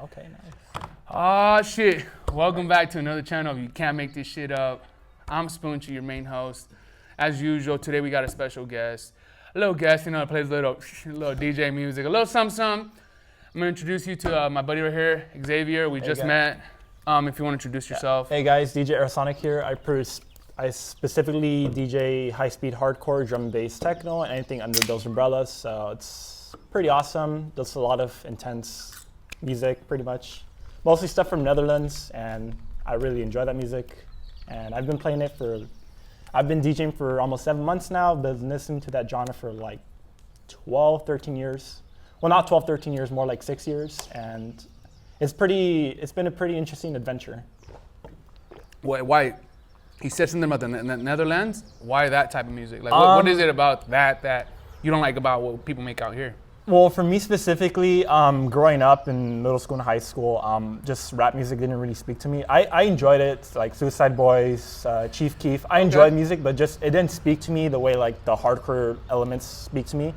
Okay, nice. Oh shit. Welcome back to another channel of You Can't Make This Shit Up. I'm Spoonchi, your main host. As usual, today we got a special guest. A little guest, you know, that plays little DJ music, a little something. I'm gonna introduce you to my buddy right here, Xavier. We just met. If you want to introduce yourself. Hey guys, DJ Aerosonic here. I specifically DJ high-speed hardcore, drum and bass, techno, and anything under those umbrellas. So it's pretty awesome. Does a lot of intense music, pretty much. Mostly stuff from Netherlands, and I really enjoy that music. And I've been playing it I've been DJing for almost 7 months now, been listening to that genre for like 12, 13 years. Well, not 12, 13 years, more like 6 years. And it's been a pretty interesting adventure. Why? He said something about the Netherlands. Why that type of music? Like, what is it about that you don't like about what people make out here? Well, for me specifically, growing up in middle school and high school, just rap music didn't really speak to me. I enjoyed it, like Suicide Boys, Chief Keef. I enjoyed music, but just it didn't speak to me the way like the hardcore elements speak to me.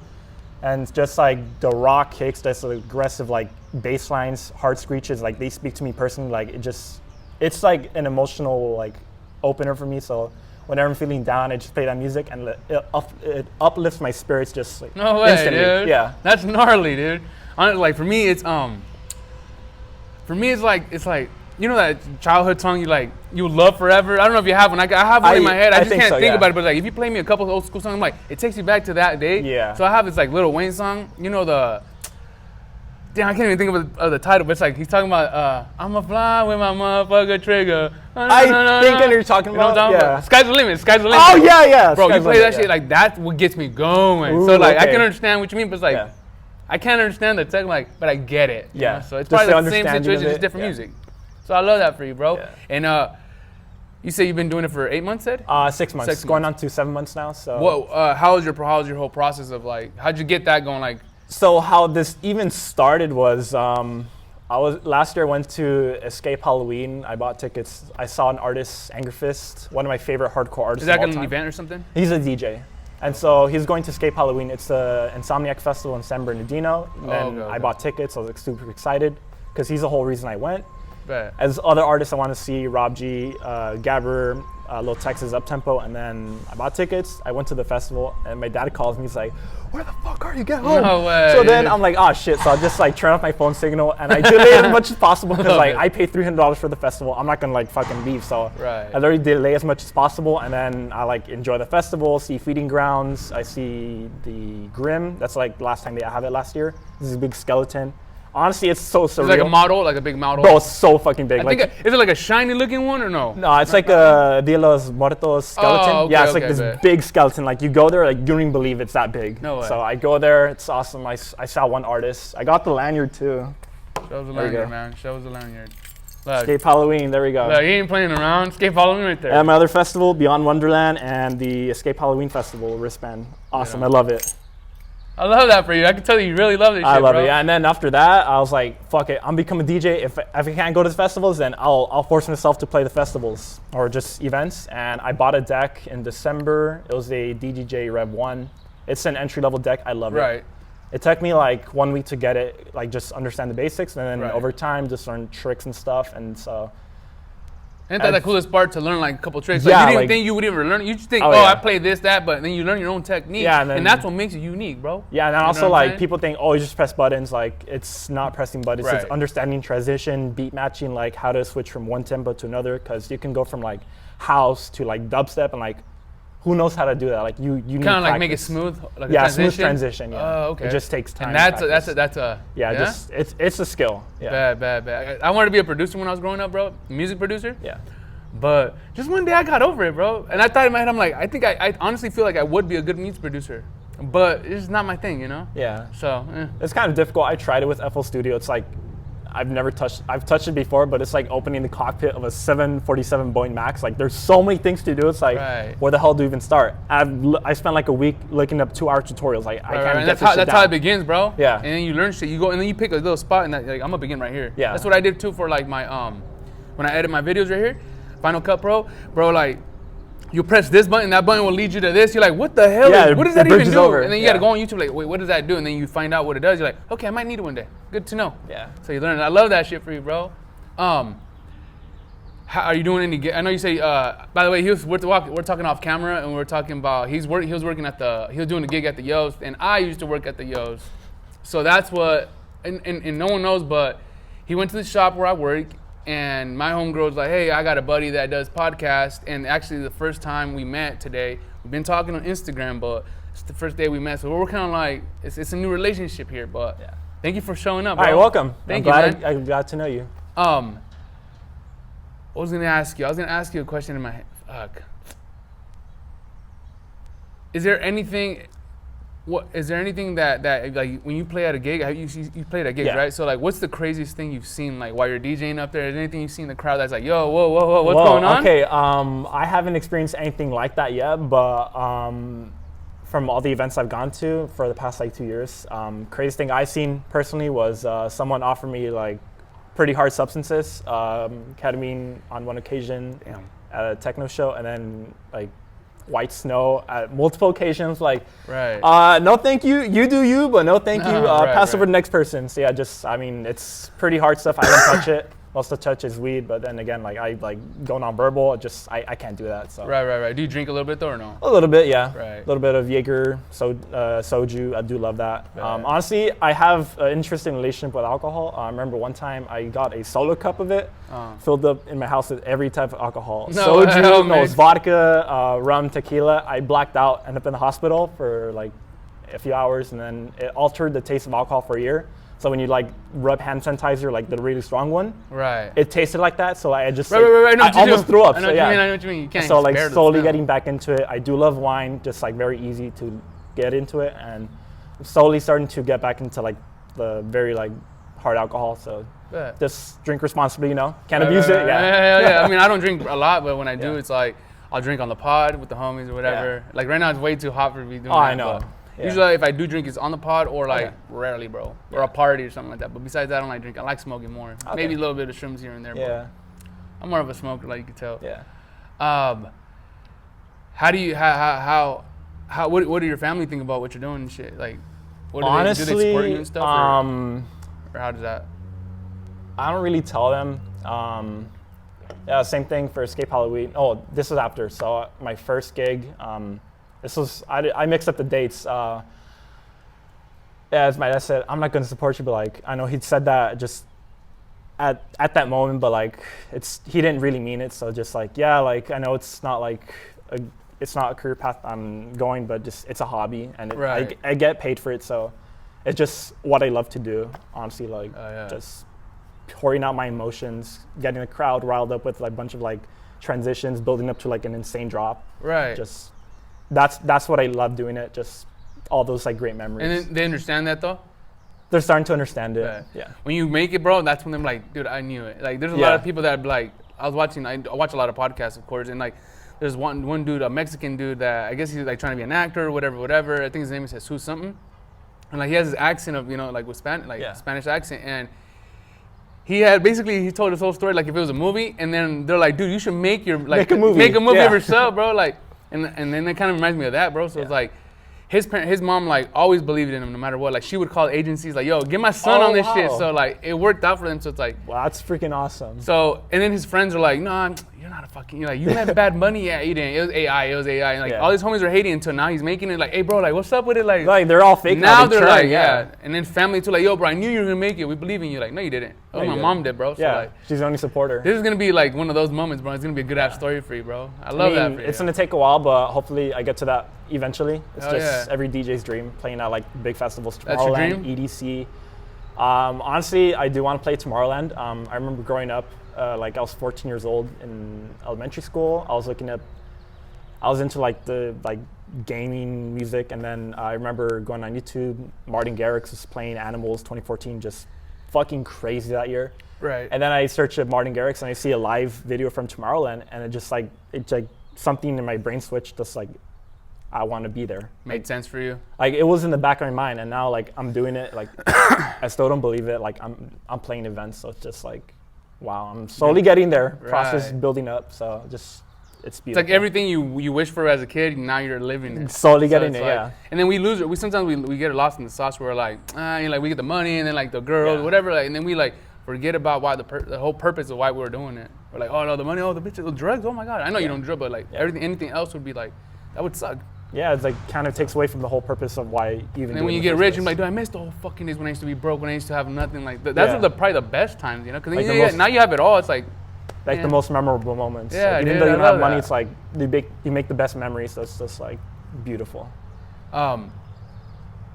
And just like the rock kicks, just aggressive like bass lines, hard screeches, like they speak to me personally. Like it's like an emotional like opener for me. So whenever I'm feeling down, I just play that music and it uplifts my spirits just like no way, instantly. Dude. Yeah, that's gnarly, dude. Like for me, it's like you know that childhood song you love forever. I don't know if you have one. I have one in my head. I just can't think about it. But like if you play me a couple of old school songs, I'm like it takes you back to that day. Yeah. So I have this like Lil Wayne song. You know damn, I can't even think of the title, but it's like he's talking about I'ma fly with my motherfucker trigger. I think I know what you're talking about. Yeah. Sky's the limit. Sky's the limit. Oh yeah. Bro, you play that shit like that's what gets me going. Ooh, so like I okay. can understand what you mean, but it's like I can't understand the tech, like, but I get it. You know? So it's probably like the same situation, just different music. So I love that for you, bro. Yeah. And you say you've been doing it for 8 months, Ed? 6 months. Going on to 7 months now. So what? How's your whole process of like? How'd you get that going? Like, so how this even started was last year I went to Escape Halloween. I bought tickets. I saw an artist, Anger Fist, one of my favorite hardcore artists. Is that of all an time. event or something? He's a DJ. And so he's going to Escape Halloween. It's the Insomniac Festival in San Bernardino. And I bought tickets. I was like super excited because he's the whole reason I went. Bet. As other artists I want to see, Rob G, Gabber, Lil Texas Uptempo, and then I bought tickets. I went to the festival, and my dad calls me. He's like, "Where the fuck are you? Get home!" No way. So then I'm like, "Oh shit!" So I just like turn off my phone signal, and I delay as much as possible because like I paid $300 for the festival. I'm not gonna like fucking leave, so I literally delay as much as possible, and then I like enjoy the festival, see Feeding Grounds, I see the Grim. That's like the last time they have it last year. This is a big skeleton. Honestly, it's so surreal. It's like a model, like a big model. Bro, it's so fucking big. Is it like a shiny looking one or no? No, it's like a Dia los Muertos skeleton. Oh, okay, yeah, it's like this big skeleton. Like you go there, like you don't even believe it's that big. No way. So I go there, it's awesome. I saw one artist. I got the lanyard too. Show us the lanyard, man. Show us the lanyard. Look. Escape Halloween, there we go. Look, he ain't playing around. Escape Halloween right there. And my other festival, Beyond Wonderland, and the Escape Halloween Festival wristband. Awesome, I love it. I love that for you. I can tell you really love this shit, I love bro. it, yeah. And then after that, I was like, fuck it, I'm becoming a DJ. If I can't go to the festivals, then I'll force myself to play the festivals or just events. And I bought a deck in December. It was a DJI Rev 1. It's an entry-level deck. I love it. It took me like 1 week to get it, like just understand the basics. And then over time, just learn tricks and stuff. And so... Ain't that the coolest part to learn like a couple tricks? Like, you didn't even think you would even learn it. You just think, I play this, that, but then you learn your own technique. Yeah, and that's what makes it unique, bro. Yeah, and then also like people think, you just press buttons. Like it's not pressing buttons. It's understanding transition, beat matching, like how to switch from one tempo to another. Because you can go from like house to like dubstep, and like who knows how to do that? Like you need kind of like make it smooth. Like smooth transition. Yeah. Oh, okay. It just takes time. And that's a just it's a skill. Yeah. Bad. I wanted to be a producer when I was growing up, bro. Music producer. Yeah. But just one day I got over it, bro. And I thought in my head, I'm like, I think I honestly feel like I would be a good music producer. But it's just not my thing, you know? Yeah. So, It's kind of difficult. I tried it with FL Studio. It's like, I've touched it before, but it's like opening the cockpit of a 747 Boeing Max. Like there's so many things to do. It's like, where the hell do you even start? I spent like a week looking up 2-hour tutorials. Like I can't get that's how it begins, bro. Yeah. And then you learn shit. You go and then you pick a little spot and like I'm gonna begin right here. Yeah. That's what I did too for like my when I edit my videos right here, Final Cut Pro, bro. Like you press this button, that button will lead you to this. You're like, what the hell? Yeah, What does it that even bridges do? over. And then you gotta go on YouTube like, wait, what does that do? And then you find out what it does. You're like, okay, I might need it one day. Good to know. Yeah. So you learn. I love that shit for you, bro. How, are you doing any? I know you say. By the way, we're talking off camera, and we're talking about he was doing a gig at the Yost, and I used to work at the Yost. So that's what, and no one knows, but he went to the shop where I work, and my homegirl's like, hey, I got a buddy that does podcast, and actually the first time we met today, we've been talking on Instagram, but it's the first day we met, so we're kind of like, it's a new relationship here, but thank you for showing up, bro. All right, welcome. Thank I'm you, glad man. I got to know you. What was I gonna ask you? I was gonna ask you a question in my head. Fuck. Is there anything that like when you play at a gig, you played at gigs, right? So like, what's the craziest thing you've seen like while you're DJing up there? Is there anything you've seen in the crowd that's like, yo, whoa, what's going on? Okay, I haven't experienced anything like that yet, but from all the events I've gone to for the past like 2 years, craziest thing I've seen personally was someone offered me like pretty hard substances, ketamine on one occasion at a techno show, and then like white snow at multiple occasions. Like, no thank you, you do you, but no thank you, pass over the next person. So yeah, it's pretty hard stuff. I don't touch it. Most of the touch is weed, but then again, like I like going on verbal, I can't do that. So right. Do you drink a little bit though or no? A little bit, yeah. Right. A little bit of Jaeger, soju. I do love that. Honestly, I have an interesting relationship with alcohol. I remember one time I got a solo cup of it, filled up in my house with every type of alcohol. Soju, it's vodka, rum, tequila. I blacked out, ended up in the hospital for like a few hours, and then it altered the taste of alcohol for a year. So when you like rub hand sanitizer, like the really strong one, it tasted like that. So I just I almost threw up. I know what you mean. You can't. So like slowly getting back into it. I do love wine, just like very easy to get into it, and I'm slowly starting to get back into like the very like hard alcohol. So just drink responsibly, can't abuse it. Yeah. I mean, I don't drink a lot, but when I do, it's like I'll drink on the pod with the homies or whatever. Like right now, it's way too hot for me doing that. I know. Usually, if I do drink, it's on the pod or like rarely, bro, or a party or something like that. But besides that, I don't like drinking. I like smoking more. Maybe a little bit of shrooms here and there. Yeah. But I'm more of a smoker, like you can tell. Yeah. How do you what do your family think about what you're doing and shit? Like, what do honestly, do they support you and stuff? Or how does that? I don't really tell them. Same thing for Escape Halloween. Oh, this was after. So my first gig. I mixed up the dates. As my dad said, I'm not going to support you, but like I know he'd said that just at that moment, but like he didn't really mean it. So just like like I know it's not like it's not a career path I'm going, but just it's a hobby, and I get paid for it. So it's just what I love to do. Honestly, like just pouring out my emotions, getting the crowd riled up with like a bunch of like transitions, building up to like an insane drop. Right. Just. That's what I love doing it. Just all those like great memories. And then they understand that though? They're starting to understand it. Yeah. When you make it, bro, that's when they're like, dude, I knew it. Like there's a lot of people that like, I watch a lot of podcasts, of course, and like there's one dude, a Mexican dude that I guess he's like trying to be an actor or whatever. I think his name is Jesus something. And like he has this accent of, like with Spanish accent, and he told his whole story like if it was a movie, and then they're like, dude, you should make a movie of yourself, bro. Like And then it kind of reminds me of that, bro. So it's like, his mom like always believed in him no matter what. Like she would call agencies like, yo, get my son on this shit. So like it worked out for them. So it's like, wow, that's freaking awesome. So and then his friends are like, no, you're not a fucking. You're like, you had bad money. Yeah, you didn't. It was AI. And like all these homies are hating until now he's making it. Like, hey, bro, like what's up with it? Like they're all fake. Now they're like, And then family too, like, yo, bro, I knew you were gonna make it. We believe in you. Like, no, you didn't. Oh, my mom did, bro. So like, she's the only supporter. This is gonna be like one of those moments, bro. It's gonna be a good ass story for you, bro. I love that for you. It's gonna take a while, but hopefully I get to that eventually. It's just every DJ's dream, playing at like big festivals. Tomorrowland, EDC. Honestly, I do want to play Tomorrowland. I remember growing up, like I was 14 years old in elementary school. I was into like the gaming music, and then I remember going on YouTube. Martin Garrix was playing Animals 2014, just fucking crazy that year. Right. And then I search up Martin Garrix and I see a live video from Tomorrowland, and it's like something in my brain switched, just like I want to be there. Made sense for you? Like it was in the back of my mind, and now like I'm doing it. Like I still don't believe it. Like I'm playing events, so it's just like, wow, I'm slowly getting there. Process building up. So just it's It's beautiful. like everything you wish for as a kid, now you're living it. Slowly getting it's it, like, yeah. And then we lose it. Sometimes we get lost in the sauce. Where we're like, like we get the money and then like the girls, Yeah. whatever. Like, and then we like forget about why the whole purpose of why we were doing it. We're like, oh no, the money, oh the bitches, the drugs. Oh my god, I know you don't drug, but like anything else would be like, that would suck. Yeah, it's like kind of takes away from the whole purpose of why you even. And then when you get rich, you're like, dude, I missed the whole fucking days when I used to be broke, when I used to have nothing. Like that's probably the best times, you know? Because Like now you have it all. It's like the most memorable moments. Yeah, like, even dude, though you I don't have love money, that. it's like you make the best memories. So it's just like beautiful.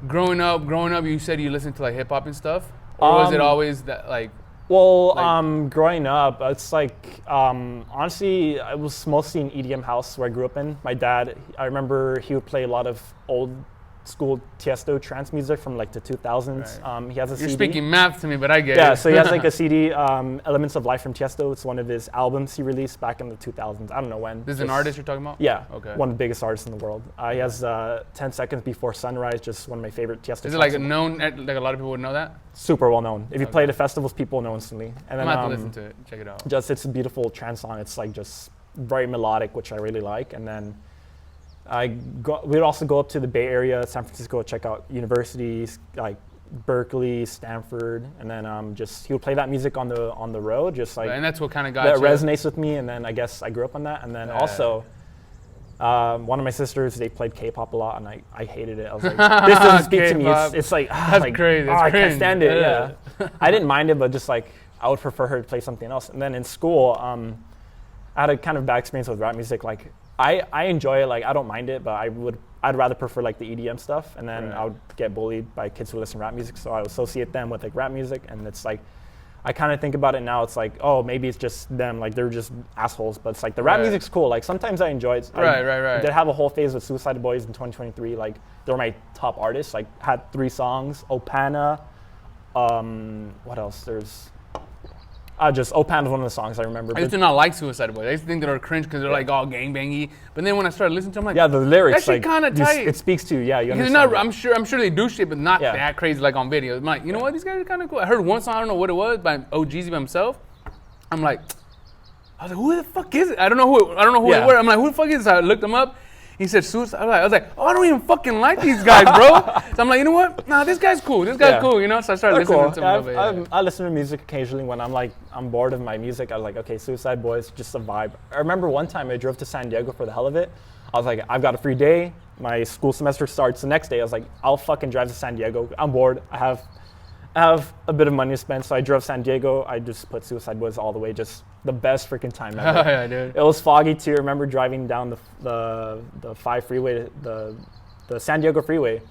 Growing up, you said you listened to like hip hop and stuff, or was it always that like? Well, growing up, it's like honestly, I was mostly in EDM house where I grew up in. My dad, I remember he would play a lot of old school Tiesto trance music from like the 2000s. Right. He has a You're CD. speaking math to me, but I get it. Yeah, so he has like a CD, Elements of Life from Tiesto. It's one of his albums he released back in the 2000s. I don't know when. This is an artist you're talking about? Yeah, Okay. one of the biggest artists in the world. He has 10 Seconds Before Sunrise, just one of my favorite Tiesto Is it like songs. known, like a lot of people would know that? Super well known. If you play it at festivals, people know instantly. And I'm then going to have to listen to it, check it out. it's a beautiful trance song. It's like just very melodic, which I really like. And then we'd also go up to the Bay Area, San Francisco, check out universities like Berkeley, Stanford, and then he would play that music on the road, just like And that's what kind of got that you. resonates with me. And then I guess I grew up on that. And then also, one of my sisters, they played K-pop a lot, and I hated it. I was like, this doesn't speak to me. It's like That's crazy. That's I can't cringe. stand it. Yeah, I didn't mind it, but just like I would prefer her to play something else. And then in school, I had a kind of bad experience with rap music. Like I enjoy it, like I don't mind it, but I'd rather prefer like the EDM stuff. And then I would get bullied by kids who listen to rap music, so I would associate them with like rap music. And it's like, I kind of think about it now, it's like, oh, maybe it's just them, like they're just assholes. But it's like the rap music's cool. Like sometimes I enjoy it. Right. I did have a whole phase with Suicide Boys in 2023. Like they were my top artists. Like had 3 songs, Opana. What else? There's just Opana is one of the songs I remember. I used to not like Suicide Boys. I used to think they were cringe because they're like all gangbangy. But then when I started listening to them, I'm like, yeah, the lyrics, that shit like kind of tight. it speaks to you. Yeah, you Because understand. I'm sure they do shit, but not that crazy like on videos. I'm like, you know what? These guys are kind of cool. I heard one song, I don't know what it was, by OGZ by himself. I was like, who the fuck is it? I don't know who they were. I'm like, who the fuck is this? I looked them up. He said Suicide. I was like, oh, I don't even fucking like these guys, bro. So I'm like, you know what? Nah, this guy's cool. This guy's cool, you know? So I started listening to him a little bit. I listen to music occasionally when I'm bored of my music. I'm like, okay, Suicide Boys, just a vibe. I remember one time I drove to San Diego for the hell of it. I was like, I've got a free day. My school semester starts the next day. I was like, I'll fucking drive to San Diego. I'm bored. I have a bit of money to spend, so I drove San Diego. I just put Suicide Boys all the way. Just the best freaking time ever. Oh, yeah, dude. It was foggy too. I remember driving down the 5 freeway, the San Diego freeway.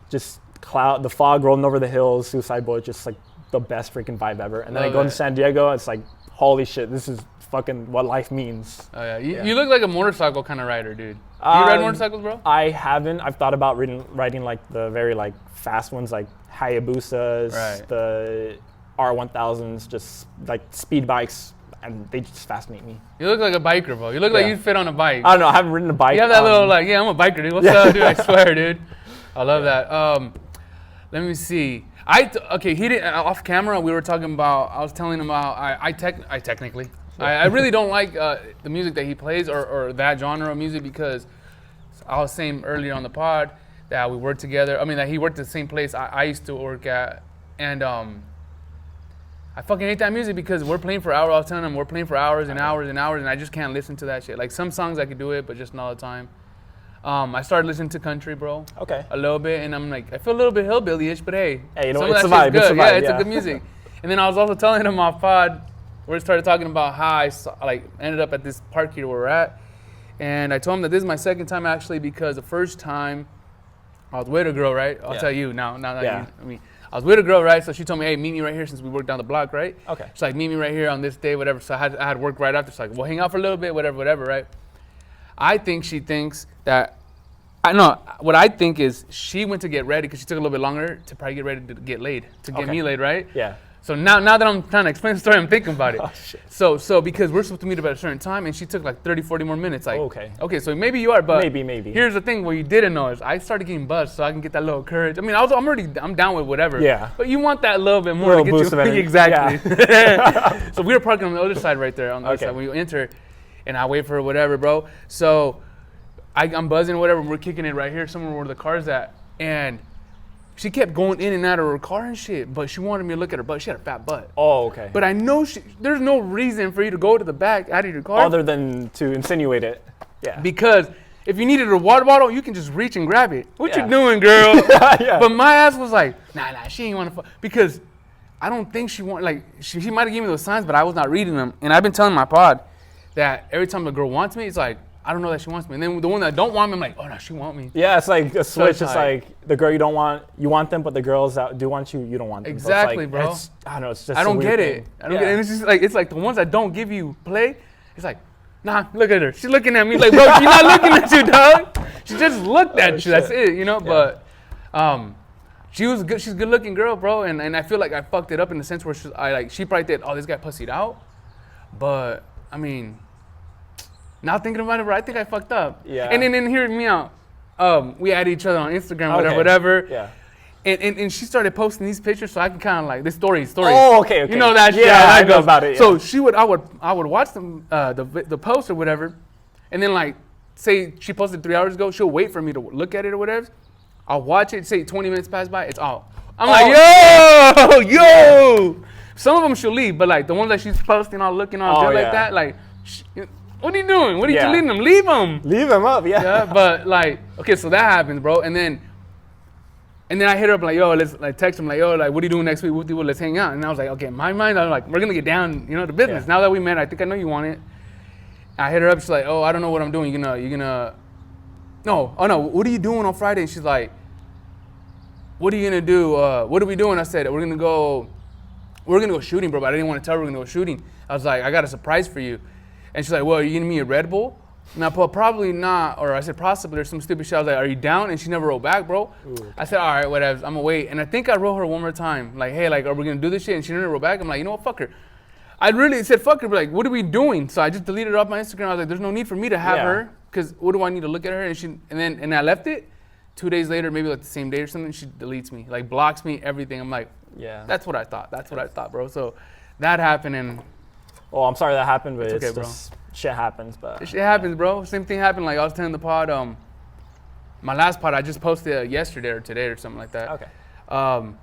Just the fog rolling over the hills. Suicide Boys, just like the best freaking vibe ever. And then I go to San Diego. It's like, holy shit, this is fucking what life means. Oh yeah, you look like a motorcycle kind of rider, dude. Do you ride motorcycles, bro? I haven't. I've thought about riding like the very like fast ones, like Hayabusas, the R1000s, just like speed bikes, and they just fascinate me. You look like a biker, bro. You look like you'd fit on a bike. I don't know. I haven't ridden a bike. You have that little like, I'm a biker, dude. What's up, dude? I swear, dude. I love that. Let me see. He didn't off camera. We were talking about. I was telling him about. I really don't like the music that he plays or that genre of music because I was saying earlier on the pod that we worked together. I mean, that he worked at the same place I used to work at, and I fucking hate that music because we're playing for hours. I was telling him we're playing for hours and hours and hours, and I just can't listen to that shit. Like some songs I could do it, but just not all the time. I started listening to country, bro. Okay. A little bit, and I'm like, I feel a little bit hillbilly-ish, but hey, you know, some it's of a that shit's vibe. good. It's a good music. And then I was also telling him off pod, we started talking about how I ended up at this park here where we're at, and I told him that this is my second time actually because the first time I was with a girl, right? I'll tell you now. You. I was with a girl, right? So she told me, hey, meet me right here since we worked down the block, right? Okay. She's like, meet me right here on this day, whatever. So I had work right after. She's like, well, hang out for a little bit, whatever, right? I think she thinks that, what I think is she went to get ready because she took a little bit longer to probably get ready to get laid, to get me laid, right? Yeah. So now that I'm trying to explain the story, I'm thinking about it. Oh, shit. So because we're supposed to meet up at a certain time, and she took like 30, 40 more minutes. Like, okay, so maybe you are, but maybe. Here's the thing: what you didn't know is I started getting buzzed, so I can get that little courage. I mean, I'm down with whatever. Yeah. But you want that little bit more to get boost you of energy. exactly. Yeah. So we were parking on the other side, right there on the other side when you enter. and I wait for her, whatever, bro. So I'm buzzing or whatever. We're kicking it right here, somewhere where the car's at, and she kept going in and out of her car and shit. But she wanted me to look at her butt. She had a fat butt. Oh, okay. But I know there's no reason for you to go to the back out of your car other than to insinuate it. Yeah. Because if you needed a water bottle, you can just reach and grab it. What Yeah. you doing, girl? Yeah. But my ass was like, nah, she ain't want to fuck. Because I don't think she want, like, she might have given me those signs, but I was not reading them. And I've been telling my pod that every time a girl wants me, it's like, I don't know that she wants me. And then the one that don't want me, I'm like, oh no, she want me. Yeah, it's like a switch. It's tight. like the girl you want them, but the girls that do want you, you don't want them. So Exactly, it's like, bro. I don't know. It's just I don't a weird get thing. it. I don't get it. And it's like the ones that don't give you play. It's like, nah, look at her. She's looking at me like, bro, she's not looking at you, dog. She just looked at you. That's it, you know. Yeah. But she was good. She's a good-looking girl, bro. And I feel like I fucked it up in the sense where she probably did. Oh, this guy pussied out. But I mean, now thinking about it, bro, I think I fucked up. Yeah. And then hear me out. We added each other on Instagram, Okay. whatever. Yeah. And she started posting these pictures, so I can kind of like this story. Oh, okay. You know that shit. Yeah, how that I know goes. about it. Yeah. So I would watch them the post or whatever, and then like say she posted 3 hours ago, she'll wait for me to look at it or whatever. I'll watch it. Say 20 minutes pass by, it's out. I'm like, yo. Some of them she'll leave, but like the ones that she's posting, all looking all good like that, like, what are you doing? What are you deleting them? Leave them. Leave them up. Yeah. Yeah, but like, okay, so that happens, bro, and then I hit her up like, yo, let's like text him like, yo, like, what are you doing next week? Let's hang out. And I was like, okay, in my mind, I'm like, we're gonna get down, to business. Yeah. Now that we met, I think I know you want it. I hit her up. She's like, oh, I don't know what I'm doing. You gonna? No, oh no. What are you doing on Friday? And she's like, what are you gonna do? What are we doing? I said, we're gonna go shooting, bro. But I didn't want to tell her we're gonna go shooting. I was like, I got a surprise for you. And she's like, well, are you gonna me a Red Bull? And I put probably not, or I said possibly, or some stupid shit. I was like, are you down? And she never wrote back, bro. Ooh. I said, all right, whatever, I'm gonna wait. And I think I wrote her one more time, like, hey, like, are we gonna do this shit? And she never wrote back. I'm like, you know what, fuck her. I really said, fuck her, but like, what are we doing? So I just deleted her off my Instagram. I was like, there's no need for me to have her, because what do I need to look at her? And I left it. 2 days later, maybe like the same day or something, she deletes me, like blocks me, everything. I'm like, Yeah. that's what I thought, bro. So that happened, and Oh, I'm sorry that happened, but It's okay, it's bro. just shit happens. But it happens, bro. Same thing happened. Like I was telling the pod, my last pod I just posted yesterday or today or something like that. okay.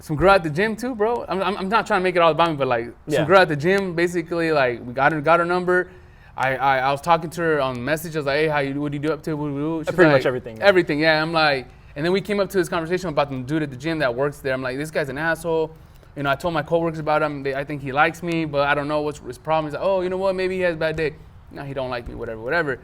Some girl at the gym too, bro. I'm not trying to make it all about me, but like some girl at the gym, basically like we got her number. I was talking to her on message. I was like, hey, what do you do up to? What do you do? She's Pretty like, much everything. Everything, yeah. I'm like, and then we came up to this conversation about the dude at the gym that works there. I'm like, this guy's an asshole. I told my coworkers about him. I think he likes me, but I don't know what's his problem. He's like, oh, you know what? Maybe he has a bad day. No, he don't like me, whatever.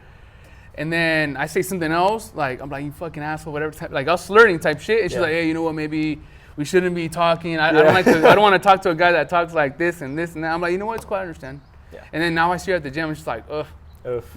And then I say something else, like, I'm like, you fucking asshole, whatever. Like, I was slurring type shit. And she's like, hey, you know what? Maybe we shouldn't be talking. I don't want to talk to a guy that talks like this and this and that. I'm like, you know what? It's cool, I understand. Yeah. And then now I see her at the gym, and she's like, ugh. Oof.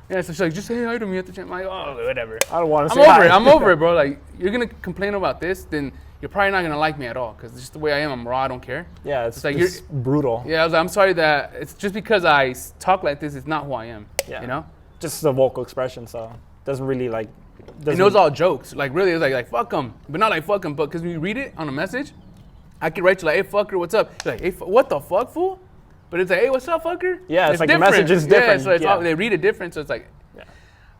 Yeah, so she's like, just say hi to me at the gym. I'm like, oh, whatever. I don't want to I'm say over hi. it. I'm over it, bro. Like, you're going to complain about this, then you're probably not going to like me at all. Because just the way I am, I'm raw, I don't care. Yeah, it's like just brutal. Yeah, I was like, I'm sorry that it's just because I talk like this, it's not who I am. Yeah. You know? Just the vocal expression, so doesn't really like. And it was all jokes. Like, really, it was like fuck them. But not like fuck them, but because when you read it on a message, I could write you like, hey, fucker, what's up? You're like, hey, what the fuck, fool? But it's like, hey, what's up, fucker? Yeah, it's like different. the message is different. Yeah, so it's Yeah. all, they read it different, so it's like, Yeah.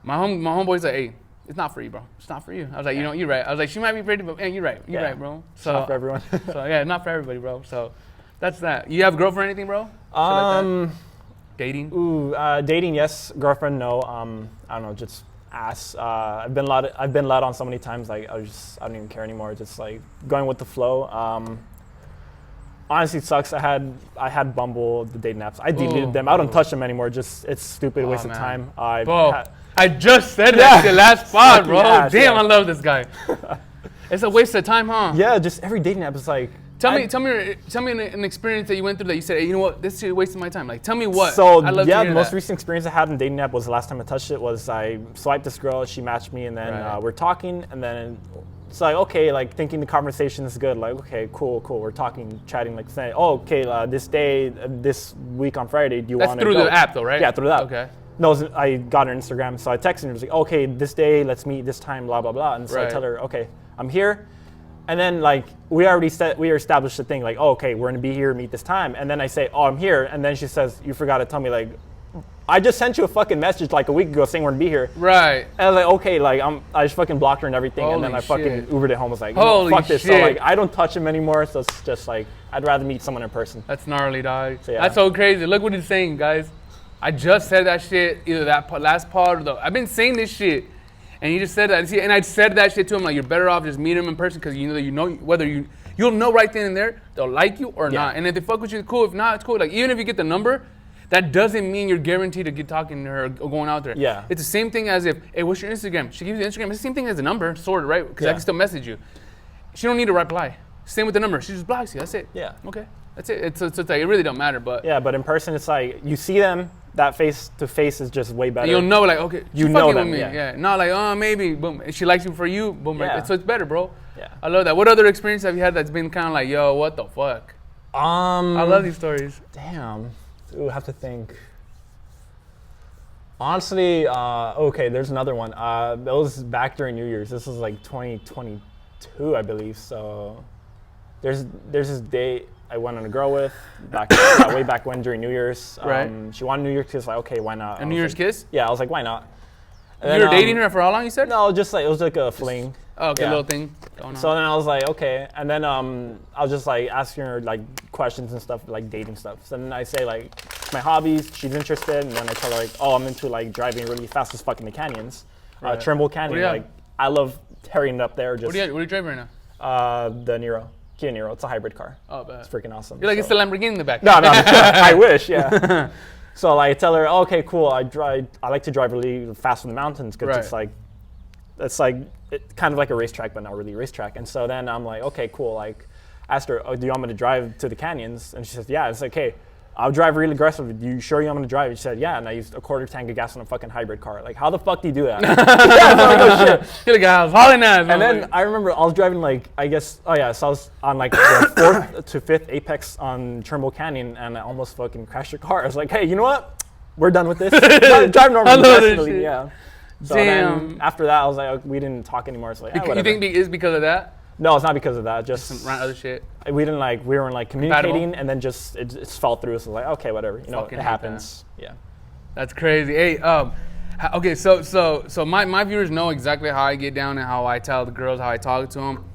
my homeboy's like, hey, it's not for you, bro. It's not for you. I was like, you know, you're right. I was like, she might be pretty, but yeah, you're right. You're right, bro. So Not for everyone. so yeah, not for everybody, bro. So that's that. You have a girlfriend or anything, bro? Shit like that? Dating? Ooh, dating, yes. Girlfriend, no. I don't know, just ass. I've been led on so many times, like I don't even care anymore. Just like going with the flow. Honestly, it sucks. I had Bumble, the dating apps. I deleted them. I don't touch them anymore. Just it's stupid, waste of time. Bro, I just said that shit last spot, bro. Ass, Damn, yeah. I love this guy. It's a waste of time, huh? Yeah, just every dating app is like. Tell me an experience that you went through that you said, hey, you know what, this shit wasting my time. Like, tell me what. So I'd love yeah, to hear the most that. recent experience I had in dating app was the last time I touched it. Was I swiped this girl, she matched me, and then we're talking, and then it's like okay, like thinking the conversation is good, like okay, cool, we're talking, chatting, like saying, oh okay, this week on Friday, do you want to go? That's through the app though, right? Yeah, through the app. Okay. No, I got her Instagram, so I texted her. It was like, okay, this day, let's meet this time, blah blah blah. And so I tell her, okay, I'm here, and then like we established the thing, like, oh, okay, we're gonna be here, meet this time, and then I say, oh, I'm here, and then she says, you forgot to tell me like I just sent you a fucking message like a week ago saying we're gonna be here. Right. And I was like, okay, like I just fucking blocked her and everything, and then I fucking shit. Ubered it home. I was like, Holy fuck this. shit. So like, I don't touch him anymore. So it's just like, I'd rather meet someone in person. That's gnarly, dog. So, yeah. That's so crazy. Look what he's saying, guys. I just said that shit, either that last part or I've been saying this shit, and he just said that. And I said that shit to him, like, you're better off just meeting him in person, because you know whether you'll know right then and there they'll like you or not. And if they fuck with you, cool. If not, it's cool. Like, even if you get the number, that doesn't mean you're guaranteed to get talking to her or going out there. Yeah. It's the same thing as if, hey, what's your Instagram? She gives you the Instagram. It's the same thing as the number, sort of, right? Because I can still message you. She don't need to reply. Same with the number. She just blocks you. That's it. Yeah. Okay. That's it. It's like, it really don't matter. But yeah, but in person, it's like you see them. That face to face is just way better. You'll know, like, okay, you she know fucking them. with me. Yeah. Not like, oh, maybe. Boom. If she likes you for you. Boom. Yeah. Right. So it's better, bro. Yeah. I love that. What other experience have you had that's been kind of like, yo, what the fuck? I love these stories. Damn. Ooh, I have to think. Honestly, okay, there's another one. It was back during New Year's. This was like 2022, I believe. So there's this date I went on a girl with way back when during New Year's. Right. She wanted New Year's kiss. Like, okay, why not? A New Year's kiss? Yeah, I was like, why not? And You were dating her for how long, you said? No, just like, it was like a fling. Oh, okay, little thing going on. So then I was like, okay. And then I was just like asking her like questions and stuff, like dating stuff. So then I say like my hobbies, she's interested. And then I tell her like, oh, I'm into like driving really fast as fuck in the canyons. Right. Trimble Canyon, What do you like I love tearing it up there. Just what are you driving right now? the Niro, Kia Niro. It's a hybrid car. Oh, bad. It's freaking awesome. You're like, it's the Lamborghini in the back. No, I wish, yeah. So like I tell her, oh, okay, cool. I like to drive really fast in the mountains because it's kind of like a racetrack, but not really a racetrack. And so then I'm like, okay, cool. Like, asked her, oh, do you want me to drive to the canyons? And she says, yeah. It's like, okay, I'll drive really aggressive. You sure you want me to drive? And she said, yeah. And I used a quarter tank of gas on a fucking hybrid car. Like, how the fuck do you do that? Yeah, I'm like, oh shit. You're like, I was hauling ass. And then I remember I was driving like, I guess, so I was on like the 4th to 5th apex on Trimble Canyon, and I almost fucking crashed your car. I was like, hey, you know what? We're done with this. Drive normally. Definitely, yeah. So then after that, I was like, we didn't talk anymore. So like, you think it's because of that? No, it's not because of that. Just some other shit. We weren't like communicating, and then just it just fell through. So like, okay, whatever. You know, it happens. Yeah. That's crazy. Hey, okay, so my viewers know exactly how I get down and how I tell the girls how I talk to them.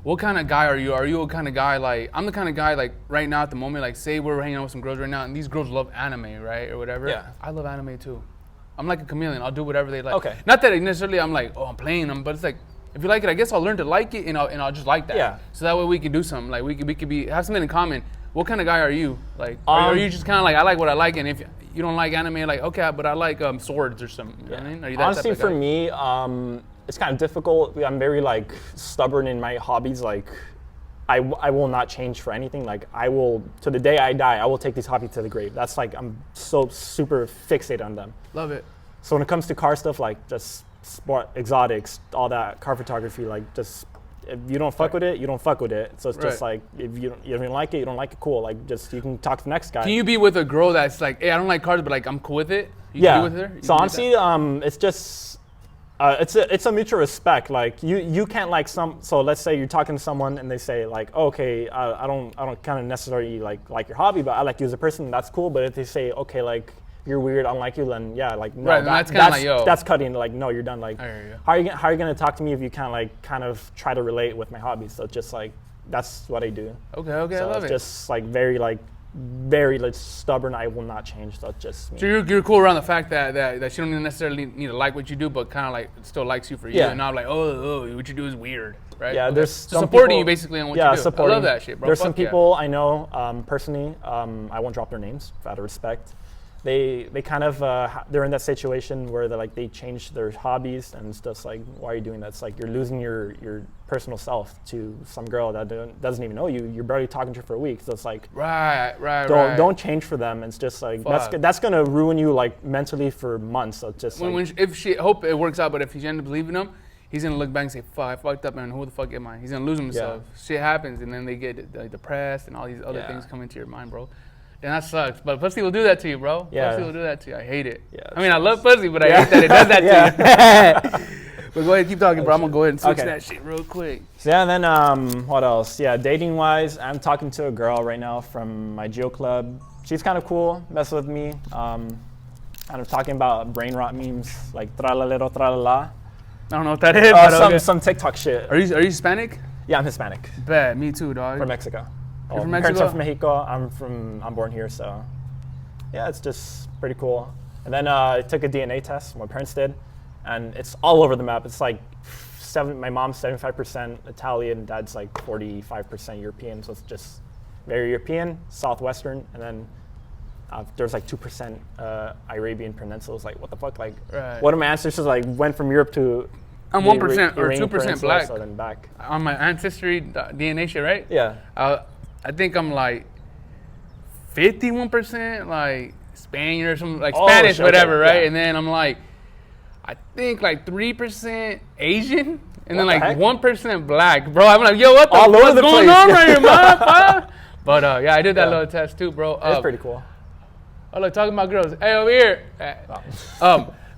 What kind of guy are you? Are you a kind of guy like, I'm the kind of guy like right now at the moment, like say we're hanging out with some girls right now and these girls love anime, right, or whatever. Yeah. I love anime too. I'm like a chameleon. I'll do whatever they like. Okay. Not that necessarily I'm like, oh, I'm playing them, but it's like, if you like it, I guess I'll learn to like it and I'll just like that. Yeah. So that way we can do something. Like we could have something in common. What kind of guy are you? Like, are you just kind of like, I like what I like, and if you don't like anime, like, okay, but I like swords or something. You know what I mean? Are you that honestly, type of guy? for me, it's kind of difficult. I'm very like stubborn in my hobbies. Like, I will not change for anything. Like, I will, to the day I die, I will take these hobbies to the grave. That's like, I'm so super fixated on them. Love it. So when it comes to car stuff, like just sport, exotics, all that, car photography, like just, if you don't fuck with it, you don't fuck with it. So it's just like, if you don't like it, you don't like it, cool. Like, just, you can talk to the next guy. Can you be with a girl that's like, hey, I don't like cars, but like, I'm cool with it? You can be with her? So honestly, it's just, it's a mutual respect. Like, you can't like so let's say you're talking to someone and they say like, oh, okay, I don't kind of necessarily like your hobby, but I like you as a person, that's cool. But if they say, okay, like, you're weird, I don't like you, then yeah, like, no, right, that's kind of like, yo. That's cutting, like, no, you're done. Like, I hear you. how are you gonna talk to me if you kind of try to relate with my hobbies? So it's just like, that's what I do. Okay, so I love it. It's just like very stubborn. I will not change. That's just me. So you're cool around the fact that she don't necessarily need to like what you do, but kind of like still likes you for you, and not like, oh, what you do is weird, right? Yeah, there's so supporting you basically on what you do. Supporting. I love that shit, bro. There's some people I know personally. I won't drop their names out of respect. They kind of they're in that situation where they change their hobbies, and it's just like, why are you doing that? It's like you're losing your personal self to some girl that doesn't even know you. You're barely talking to her for a week, so it's like, don't change for them. It's just like that's gonna ruin you like mentally for months. So it's just if she hope it works out, but if she ends up leaving him, he's gonna look back and say, fuck, I fucked up, man. Who the fuck am I? He's gonna lose himself. Shit happens, and then they get like depressed, and all these other things come into your mind, bro. And that sucks. But pussy will do that to you, bro. Yeah. Pussy will do that to you. I hate it. Yeah, I mean, I love pussy, but I hate that it does that to you. But go ahead, keep talking, bro. I'm going to go ahead and switch that shit real quick. So yeah, and then what else? Yeah, dating-wise, I'm talking to a girl right now from my geo club. She's kind of cool, messes with me. And I'm talking about brain rot memes like tralalero tralala. I don't know what that is. But okay. Some TikTok shit. Are you Hispanic? Yeah, I'm Hispanic. Bet, me too, dog. From Mexico. You're from My parents Mexico? are from Mexico. I'm born here, so yeah, it's just pretty cool. And then I took a DNA test. My parents did, and it's all over the map. It's like my mom's 75% Italian, dad's like 45% European, so it's just very European, Southwestern, and then there's like 2% Arabian Peninsula. It's like, what the fuck? Like, one of my ancestors like went from Europe to I'm 1% or Iranian 2% Peninsula, black. so then back. On my ancestry DNA shit, right? Yeah. I think I'm like 51% like Spaniard or something, like Spanish, whatever, right? Yeah. And then I'm like, I think like 3% Asian, and then What the like heck? 1% black, bro. I'm like, yo, what the All over what's the going place. on right here, man? But yeah, I did that Yeah. little test too, bro. It's pretty cool. Oh, look, talking about girls. Hey, over here.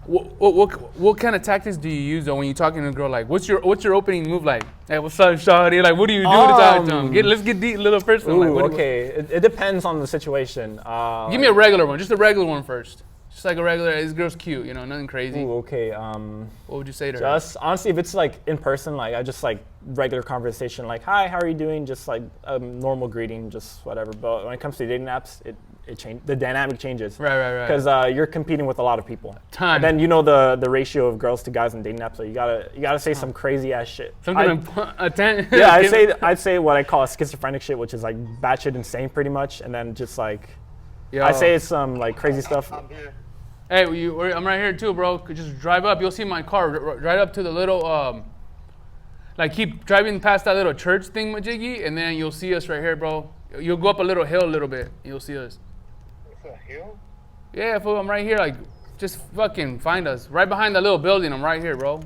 What kind of tactics do you use though when you're talking to a girl? Like, what's your opening move like? Hey, what's up, shawty? Like, what do you do to talk to them? Let's get deep, little personal. Ooh, Like, okay. It depends on the situation. Give me a regular one, just a regular one first. Just like a regular. This girl's cute, you know, nothing crazy. Ooh, okay. What would you say to her? Just honestly, if it's like in person, like I just like regular conversation, like hi, how are you doing? Just like a normal greeting, just whatever. But when it comes to dating apps, it changes. The dynamic changes. Right. Because you're competing with a lot of people. Time. And then you know the ratio of girls to guys in dating apps, so you gotta say some crazy ass shit. Something Yeah, I'd say what I call schizophrenic shit, which is like batshit insane, pretty much, and then just like I say it's some like crazy stuff. Hey, I'm right here too, bro. Just drive up. You'll see my car right up to the little, like keep driving past that little church thing, Majiggy, and then you'll see us right here, bro. You'll go up a little hill a little bit. You'll see us. It's a hill? Yeah, fool, I'm right here. Like, just fucking find us. Right behind that little building. I'm right here, bro.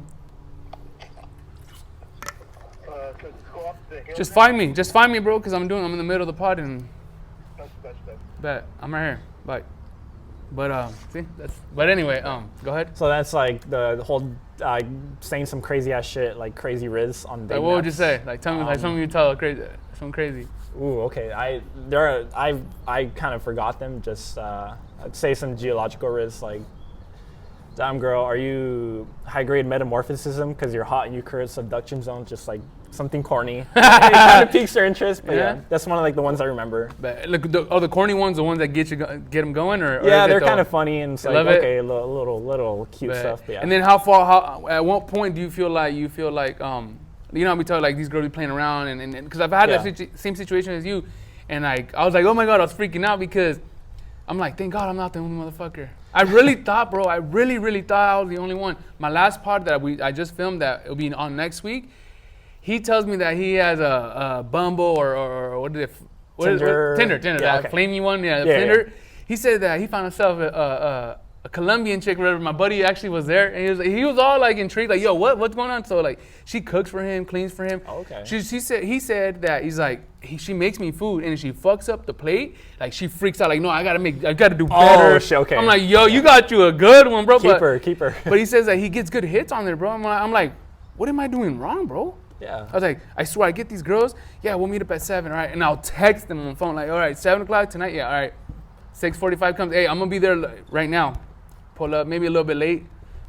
So just go up the hill. Just find me. Just find me, bro, because I'm in the middle of the pod and That's. bet. I'm right here. Bye. But see, but anyway, go ahead. So that's like the whole saying some crazy ass shit, like crazy riz on dating Like, what would you apps. say? Like, tell me, like, something you tell something crazy. Ooh, okay. I kind of forgot them. Just I'd say some geological riz, like, damn girl, are you high grade metamorphism because you're hot and you curve subduction zone? Just like something corny. It kind of piques their interest, but yeah, that's one of like the ones I remember. But look, the corny ones, the ones that get them going, or Yeah, is they're it kind of funny and it's like love it? okay, little cute stuff. But yeah. And then how at what point do you feel like you know, we tell like these girls be playing around and because I've had that same situation as you, and like I was like, oh my god, I was freaking out because I'm like, thank God I'm not the only motherfucker. I really thought, bro, I really thought I was the only one. My last part that I just filmed that it'll be on next week. He tells me that he has a Bumble or what is it? Tinder. Tinder, Yeah, that okay. flamey one, Tinder. He said that he found himself a Colombian chick, whatever. My buddy actually was there, and he was all like intrigued, like, yo, what's going on? So like, she cooks for him, cleans for him. Oh, okay. He said that he's like, she makes me food, and she fucks up the plate. Like she freaks out, like, no, I gotta do better. Oh, shit, okay. I'm like, yo, you got you a good one, bro. Keep her. But he says that he gets good hits on there, bro. I'm like, what am I doing wrong, bro? Yeah. I was like, I swear, I get these girls. Yeah, we'll meet up at 7, all right? And I'll text them on the phone, like, all right, 7 o'clock tonight? Yeah, all right. 6:45 comes. Hey, I'm going to be there right now. Pull up, maybe a little bit late.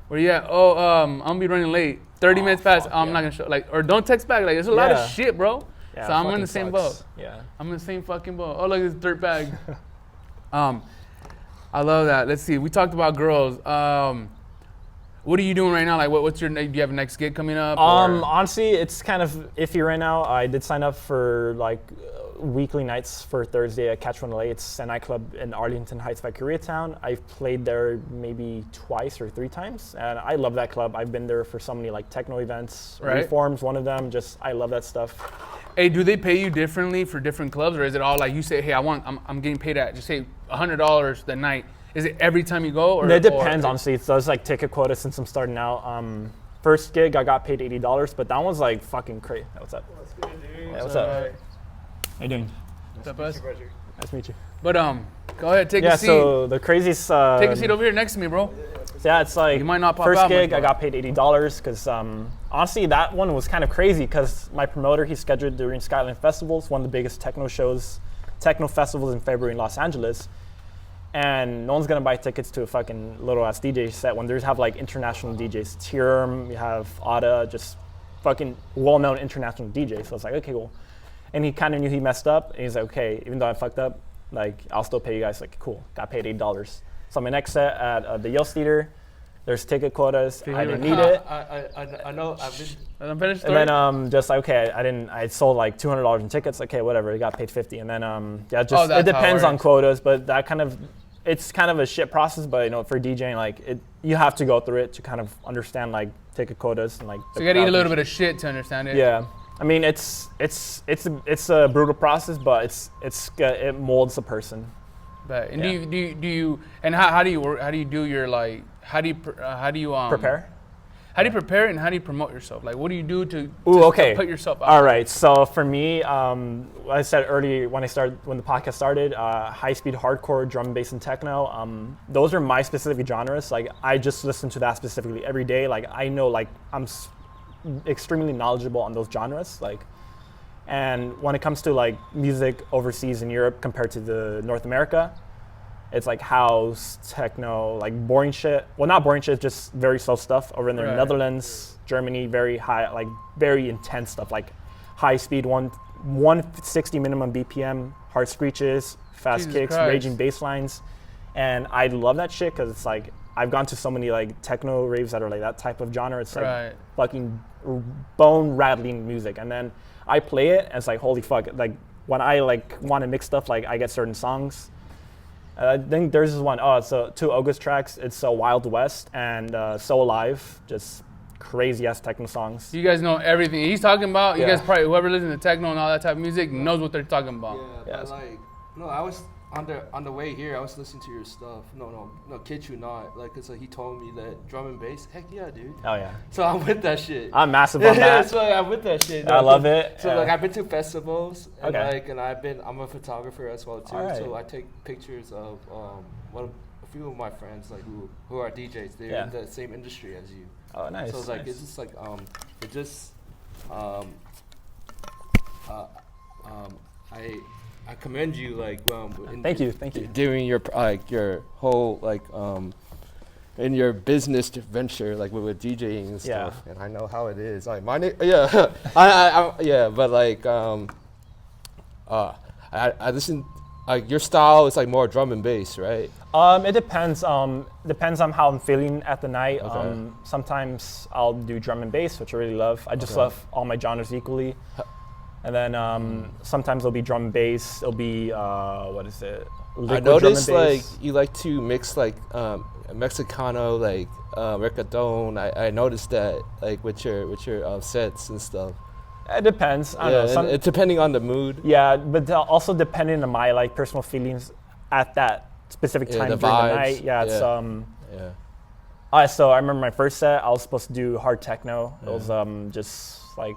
Where you at? Oh, I'm going to be running late. 30 minutes past. I'm not going to show. Like, or don't text back. Like, there's a lot of shit, bro. Yeah, so I'm in fucking the same sucks. boat. Yeah. I'm in the same fucking boat. Oh, look at this dirt bag. I love that. Let's see. We talked about girls. What are you doing right now? Like, what's your? Do you have a next gig coming up? Honestly, it's kind of iffy right now. I did sign up for like weekly nights for Thursday at Catch 108. It's a nightclub in Arlington Heights by Koreatown. I've played there maybe twice or 3 times, and I love that club. I've been there for so many like techno events. Right. Reforms, one of them. Just I love that stuff. Hey, do they pay you differently for different clubs, or is it all like you say, hey, I'm getting paid at just say $100 that night? Is it every time you go? Or it depends, honestly. It's those like ticket quota since I'm starting out. First gig, I got paid $80, but that was like fucking crazy. What's up? What's good, dude? Yeah, what's up? How you doing? What's up, buzz? Nice to meet you. But go ahead, take a seat. Yeah, so the craziest... Take a seat over here next to me, bro. Yeah, it's like You might not pop first out gig, much, I got paid $80 because honestly, that one was kind of crazy because my promoter, he scheduled during Skyline Festivals, one of the biggest techno festivals in February in Los Angeles. and no one's gonna buy tickets to a fucking little ass DJ set when there's have like international DJs. Tirum, you have Otta, just fucking well-known international DJs. So it's like, okay, cool. And he kind of knew he messed up, and he's like, okay, even though I fucked up, like I'll still pay you guys. Like, cool, got paid $8. So my next set at the Yale Theater, there's ticket quotas. I didn't need it. I know. I've been. I'm finished. And then just like, okay, I sold like $200 in tickets. Okay, whatever, I got paid 50. And then yeah, just it depends on quotas, but that kind of, it's kind of a shit process. But you know, for DJing, like you have to go through it to kind of understand like ticket quotas and like. So you gotta eat a little bit of shit to understand it. Yeah, I mean it's a brutal process, but it molds a person. But and do you and how do you work? How do you do your like? How do you Prepare? How do you prepare and how do you promote yourself? Like, what do you do to put yourself out? All right. So for me, I said earlier when the podcast started, high-speed hardcore, drum, bass, and techno. Those are my specific genres. Like, I just listen to that specifically every day. Like, I know, like, I'm extremely knowledgeable on those genres. Like, and when it comes to like music overseas in Europe compared to the North America, it's like house, techno, like boring shit. Well, not boring shit, just very slow stuff over in the Netherlands, Germany, very high, like very intense stuff, like high speed, 160 minimum BPM, hard screeches, fast kicks, raging bass lines. And I love that shit because it's like, I've gone to so many like techno raves that are like that type of genre. It's like fucking bone rattling music. And then I play it and it's like, holy fuck. Like when I like want to mix stuff, like I get certain songs. I think there's this one, so 2 August tracks. It's Wild West and So Alive, just crazy ass techno songs. You guys know everything he's talking about. You guys probably, whoever listens to techno and all that type of music knows what they're talking about. Yeah, but like, no, I was on the way here. I was listening to your stuff. No, kid you not. Like, cause he told me that drum and bass. Heck yeah, dude. Oh yeah. So I'm with that shit. I'm massive on that. So I'm with that shit. I love it. So like I've been to festivals and Okay. I'm a photographer as well too. Right. So I take pictures of a few of my friends like who are DJs. They're in the same industry as you. Oh, nice. So it's like it's just like I commend you like thank you. During your your whole like in your business venture like with DJing and stuff. And I know how it is. Like my but like I listen. Like your style is like more drum and bass, right? It depends. Depends on how I'm feeling at the night. Okay. Sometimes I'll do drum and bass, which I really love. I just love all my genres equally. And then sometimes it'll be drum and bass. It'll be what is it? Liquid I noticed drum and like bass. you like to mix like Mexicano, like reggaeton. I noticed that like with your sets and stuff. It depends. I don't know. Depending on the mood. Yeah, but also depending on my like personal feelings at that specific time during the night. Yeah, it's so I remember my first set. I was supposed to do hard techno. It was just like.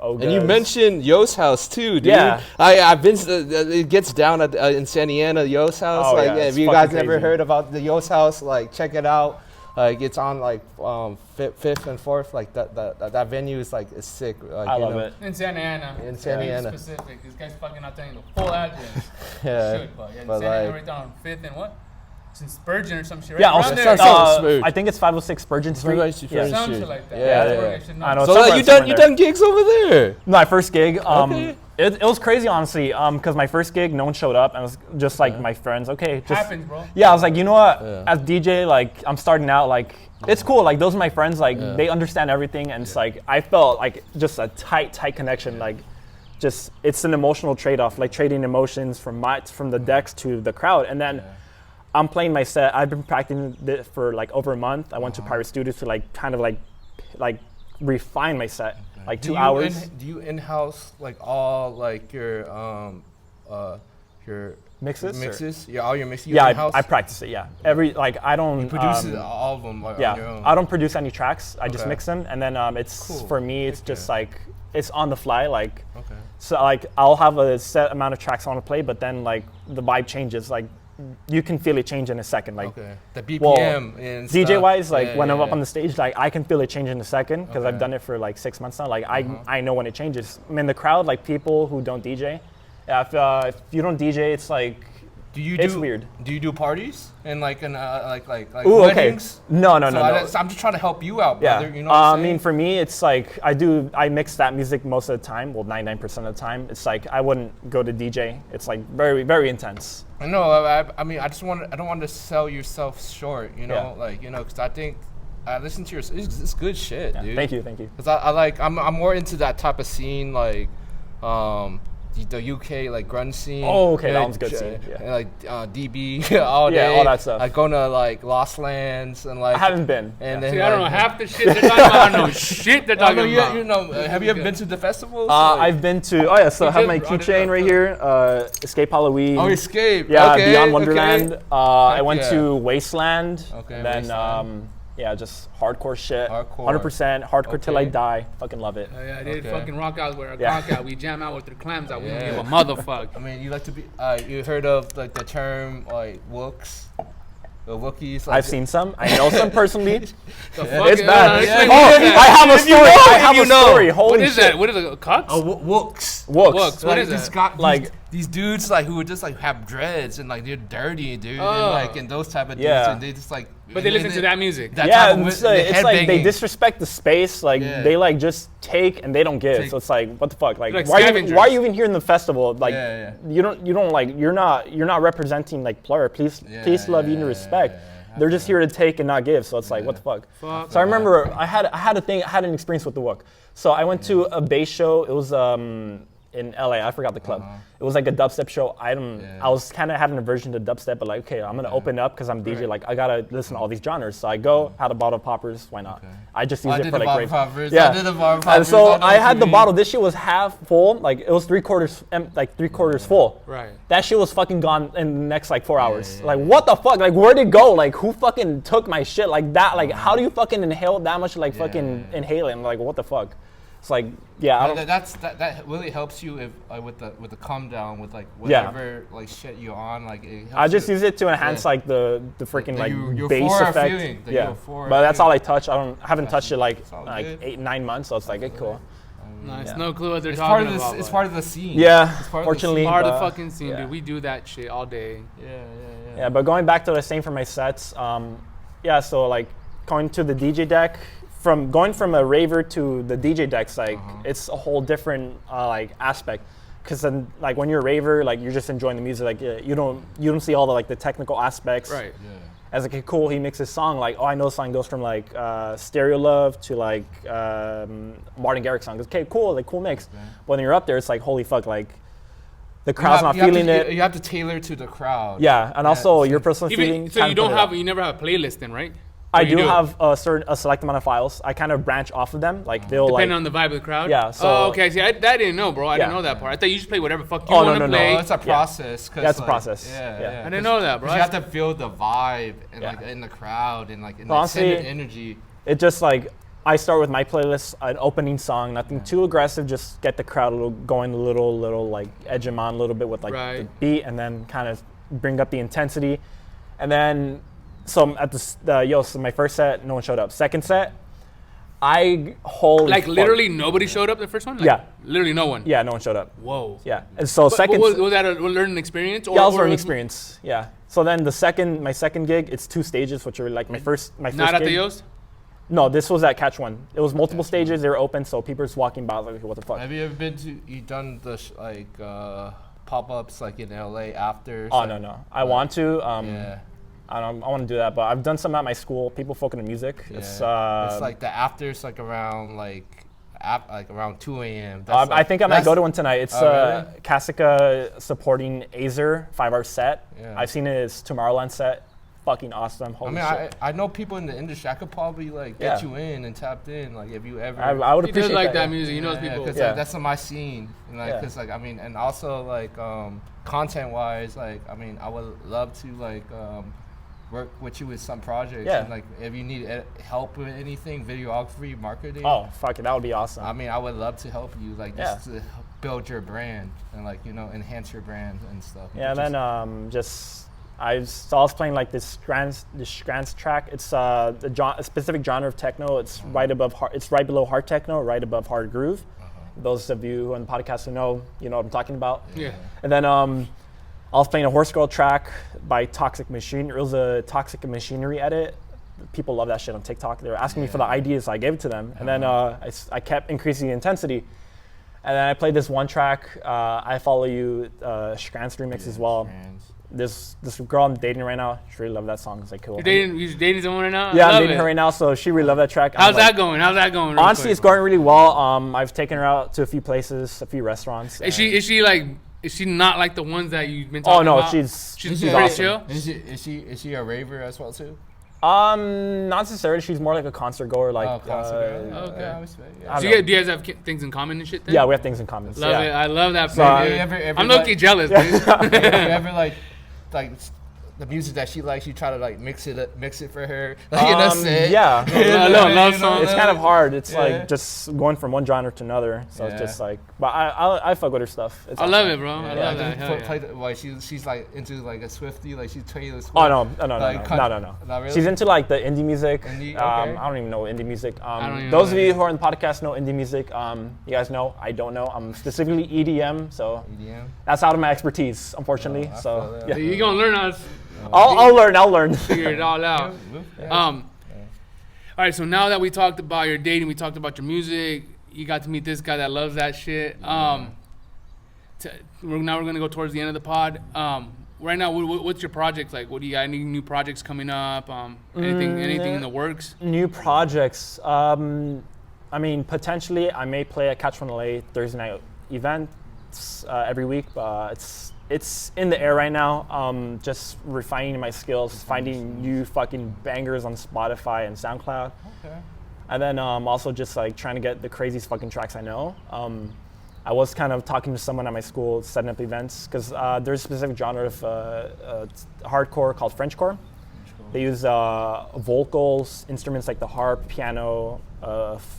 And you mentioned Yo's house too, dude. Yeah. I've been. It gets down at in Santa Ana, Yo's house. Oh, like, yeah, if you guys never heard about the Yo's house, like check it out. Like it's on like 5th and 4th. Like that venue is like is sick. Like, I love it. In Santa Ana. In Santa Ana. Specific. This guy's fucking not telling you the full address. Yeah. Should, but in Santa Ana right down on 5th and what? It's in Spurgeon or some shit. Right Yeah, around also, there. I think it's 506 Spurgeon Street. Some shit like that. Yeah. I know. So you done gigs over there? My first gig. It was crazy, honestly, because my first gig, no one showed up, and it was just like my friends. Okay, just happens, bro. Yeah, I was like, you know what? As DJ, like I'm starting out, like it's cool. Like those are my friends. Like they understand everything, and it's like I felt like just a tight connection. Like just it's an emotional trade-off, like trading emotions from the decks to the crowd, and then. I'm playing my set. I've been practicing it for like over a month. I went to Pirate Studios to like kind of like refine my set, like 2 hours. Do you in-house like all like your mixes? Yeah, all your mixes. Yeah, I practice it. Yeah, I don't you produce all of them. Like, on your own. I don't produce any tracks. I just mix them, and then it's for me. It's just like it's on the fly. Like so, like I'll have a set amount of tracks I want to play, but then like the vibe changes. Like you can feel it change in a second. Like the BPM and stuff. DJ wise, like when I'm up on the stage, like I can feel it change in a second because I've done it for like 6 months now. Like I know when it changes. I mean, the crowd, like people who don't DJ, if you don't DJ, it's like Do you It's weird. Do you do parties and like Ooh, weddings? okay. No. So I'm just trying to help you out, Yeah. brother. You know what I'm I saying? mean, for me, it's like I mix that music most of the time. Well, 99% of the time. It's like I wouldn't go to DJ. It's like very, very intense. I know. I mean, I don't want to sell yourself short. You know, because I think I listen to your. It's good shit, dude. Thank you. Because I'm more into that type of scene, like, the UK like grunge scene. Oh, okay, that one's a good scene. Yeah. And, like DB, all day. all that stuff. Like going to like Lost Lands and like. I haven't been. And then See, I don't know half the shit they're talking about. I don't know shit they're talking about. You know, have you ever been to the festivals? I've been to. Oh yeah, so I have just my brought it keychain up, right here. Escape Halloween. Oh, Escape. Yeah, okay, Beyond Wonderland. Okay. I went yeah. to Wasteland. Okay, And then Wasteland. yeah, just hardcore shit. Hardcore. 100% hardcore till I Okay. die. Fucking love it. Oh, yeah, I did Okay. fucking rock out with our Yeah. cock out. We jam out with their clams out. We don't Yeah. give a motherfucker. I mean, you like to be. You heard of like the term like Wooks, the Wookiees? Like, I've seen some. I know some personally. The fuck It's is- bad. explain Oh, what is that? I have a If you story. know, I if have you a know. story. Holy What is shit. that? What is it? Cucks? Wooks. Wooks. Wooks. What is These that? got Like- these dudes like who would just like have dreads and like they're dirty, dude, Oh. and those type of dudes, Yeah. and they just like. But they listen to that music. That Yeah, type of it's the like they headbanging. disrespect the space. Like Yeah. they like just take and they don't give. Take- So it's like, what the fuck? Like, Like why scavengers. are you even here in the festival? Like, Yeah, you don't like you're not representing like Plur. Please love, eat, and respect. They're just here to take and not give. So it's like, what the fuck? Fuck. So I remember I had an experience with the Wook. So I went to a bass show. It was in LA. I forgot the club. It was like a dubstep show. I was kind of had an aversion to dubstep, but like, okay, I'm gonna open up because I'm DJ. Right. Like I gotta listen to all these genres. So I go, had a bottle of poppers. Why not? I just used I it did for the like bottle rave. poppers. Yeah. I did the bottle And poppers. so know I what had you the mean. bottle. This shit was half full. Like it was 3/4 full. Right. That shit was fucking gone in the next like 4 hours. Like what the fuck? Like where'd it go? Like who fucking took my shit like that? Like how do you fucking inhale that much? Like fucking inhale it? I'm like what the fuck? It's like I don't. That really helps you if with the calm down with like whatever like shit you're on like. It helps I just you. use it to enhance Yeah. like the freaking like bass euphoric effect. feeling, the Yeah, euphoric but that's all I feeling. touch. I haven't touched it like all like good. 8-9 months. So it's like okay, cool. Nice. Yeah. No clue what they're It's part talking of about. the it's but part of the scene. Yeah, It's part of the fortunately. scene. part of the but- fucking scene, yeah. dude. We do that shit all day. Yeah, but going back to what I was saying for my sets, so like going to the DJ deck, going from a raver to the DJ decks, like it's a whole different like aspect. Because then, like when you're a raver, like you're just enjoying the music. Like you don't see all the like the technical aspects. Right. As like, okay, cool, he mixes song. Like, oh, I know the song goes from like Stereo Love to like Martin Garrix song. Okay, cool, like cool mix. But when you're up there, it's like holy fuck, like the crowd's not feeling it. You have to tailor to the crowd. Yeah, and also your personal Even feeling. so, you never have a playlist then, right? I Or you do have a select amount of files. I kind of branch off of them. Like they'll Depending like. on the vibe of the crowd. Yeah, so- oh, okay. See, I didn't know, bro. I didn't Yeah. know that part. I thought you just play whatever fuck you Oh, no, want to no, no. play. Oh, it's a process. 'Cause, That's a like, process. Yeah, Yeah. yeah. I didn't know that, bro. You have to feel the vibe and Yeah. like in the crowd and like in the Honestly, extended energy. It just like I start with my playlist, an opening song, nothing too aggressive, just get the crowd going a little like edge them on a little bit with like the Right. beat, and then kind of bring up the intensity, and then so at so my first set, no one showed up. Second set, holy Like fuck. literally nobody showed up the first one. Like, Yeah. Literally no one. Yeah, no one showed up. Whoa. Yeah, and so But second. was that a learning experience? Or, Yeah, it was or an experience. Yeah. So then my second gig, it's 2 stages, which are like my first Not at the gig. Yost? No, this was at Catch One. It was multiple stages. They were open, so people were just walking by like, what the fuck? Have you ever done the pop-ups like in LA after? Oh no. I want to. Yeah. I want to do that, but I've done some at my school. People fucking to music. Yeah. It's like the afters like around around 2 a.m. I think I might go to one tonight. It's Oh, really? Kasika supporting Azer 5-hour set. Yeah. I've seen it as Tomorrowland set. Fucking awesome. I Holy mean, shit. I know people in the industry. I could probably like Yeah. get you in and tapped in. Like if you ever. I would He does appreciate like that yeah. music. He knows people. Because Yeah. that's on my scene. And like, Yeah. cause like I mean, and also like content-wise, like I mean, I would love to like work with you with some projects. Yeah. And like if you need help with anything, videography, marketing. Oh fuck it, that would be awesome. I mean, I would love to help you, like Yeah. just to help build your brand and like enhance your brand and stuff. Yeah, and then I was playing like this trance track. It's a specific genre of techno. It's right above it's right below hard techno, right above hard groove. Those of you on the podcast who know, you know what I'm talking about. Yeah. And then I was playing a Horse Girl track by Toxic Machine. It was a Toxic Machinery edit. People love that shit on TikTok. They were asking me for the ideas, so I gave it to them. And then I kept increasing the intensity. And then I played this one track, I Follow You, SHXT remix as well. This girl I'm dating right now, she really loved that song. It's like cool. You're dating someone right now? Yeah, I'm dating her right now, so she really loved that track. How's that going? Honestly, it's going really well. I've taken her out to a few places, a few restaurants. Is she not like the ones that you've been talking about? She's pretty awesome. chill? Is she a raver as well too? Not necessarily. She's more like a concert goer. Like, Okay. I Do don't know. you guys have things in common and shit then? Yeah, we have things in common. Love it. I love that. So, dude. ever I'm low-key jealous, dude. you ever like the music that she likes, you try to like mix it for her. Like, that's it. Yeah. love song. It's kind of hard. It's Yeah. like just going from one genre to another. So it's just like, but I fuck with her stuff. It's I awesome. love it, bro. I love that. Hell yeah. Like she's like into like a Swiftie, like she's Taylor Swift. Oh no. Like, No. Not really? She's into like the indie music. Indie? Okay. I don't even know indie music. don't even Those know of you who are on the podcast know indie music. You guys know. I don't know. I'm specifically EDM, so EDM. that's out of my expertise, unfortunately. I So feel that. yeah, You're gonna learn how to I'll learn. figure it all out. All right, so now that we talked about your dating, we talked about your music, you got to meet this guy that loves that shit. Now we're gonna go towards the end of the pod. Right now, what's your project like? What do you got? Any new projects coming up? Anything in the works? New projects. I mean, potentially, I may play at Catch 1LA Thursday night events every week, but it's in the air right now. Just refining my skills, finding new fucking bangers on Spotify and SoundCloud. Okay. And then also just like trying to get the craziest fucking tracks I know. I was kind of talking to someone at my school, setting up events, because there's a specific genre of hardcore called Frenchcore. They use vocals, instruments like the harp, piano,